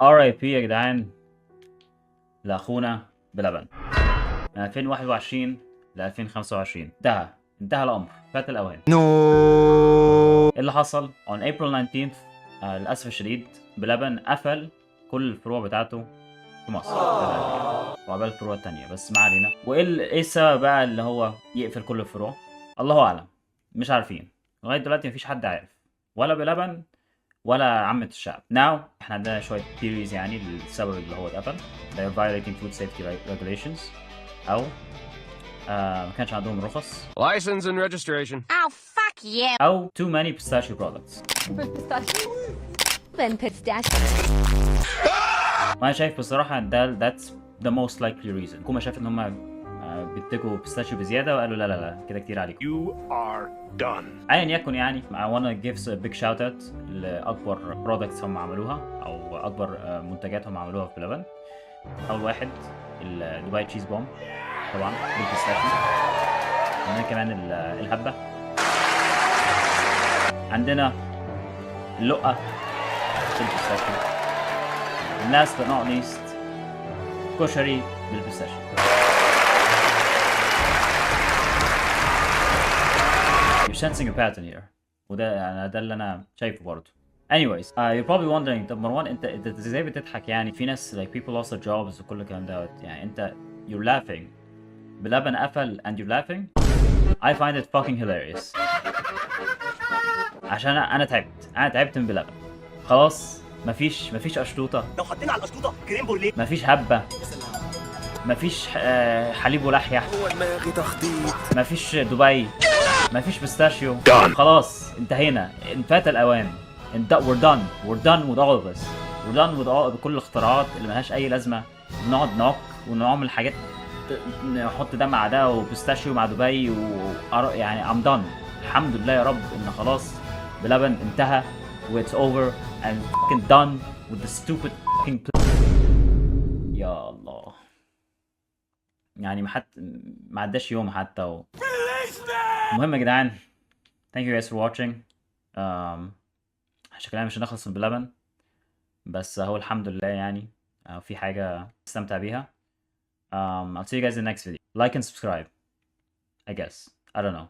RIP يا جدعان لاخونا بلبن. من 2021 ل 2025 انتهى الامر، فات الاوان. ايه اللي حصل؟ on April 19th للاسف الشديد بلبن قفل كل الفروع بتاعته في مصر وعبال الفروع التانية، بس ما علينا. ايه السبب بقى اللي هو يقفل كل الفروع؟ الله اعلم، مش عارفين لغايه دلوقتي. مفيش حد عارف، ولا بلبن ولا عامة الشعب. Now احنا عندنا شوية theories يعني للسبب اللي هو اتقفل. They're violating food safety regulations أو ما كانش عندهم رخص License and registration. Oh, fuck yeah. أو too many pistachio products. وأنا شايف بصراحة that's the most likely reason. الحكومة شافت إن هم بيتجوا بيستاشيو بزيادة وقالوا لا كده كتير عليكم. You are done. أيا يكن يعني I wanna give a big shout out لأكبر products هم عملوها أو أكبر منتجات هم عملوها في بلبن. أول واحد دبي تشيز بوم طبعا بالبيستاشيو. عندنا كمان الهبة، عندنا اللقة بالبيستاشيو. last but not least كشري بالبيستاشيو. You're sensing a pattern here. وده يعني ده اللي انا شايفه برضه. Anyways, you're probably wondering طب مروان انت ازاي بتضحك يعني؟ في ناس like people lost their jobs وكل الكلام دوت، يعني انت you're laughing. بلبن قفل and you're laughing. I find it fucking hilarious. عشان انا تعبت من بلبن. خلاص مفيش اشطوطة. لو حطينا على الاشطوطه كريم بورليه مفيش هبة. مفيش حليب ولحية. هو دماغي تخطيط. مفيش دبي. مفيش بيستاشيو. Done. خلاص انتهينا، انفات الاوان. we're done with all of this. we're done with بكل الاختراعات اللي ملهاش اي لازمه. نقعد نعك ونعمل حاجات، نحط ده مع ده وبيستاشيو مع دبي يعني I'm done. الحمد لله يا رب ان خلاص بلبن انتهى و it's over and fucking done with the stupid fucking يا الله. يعني ما عداش يوم حتى المهم يا جدعان thank you guys for watching. شكلنا مش هنخلص من بلبن، بس هو الحمد لله يعني في حاجة استمتع بيها. I'll see you guys in the next video. Like and subscribe I guess. I don't know.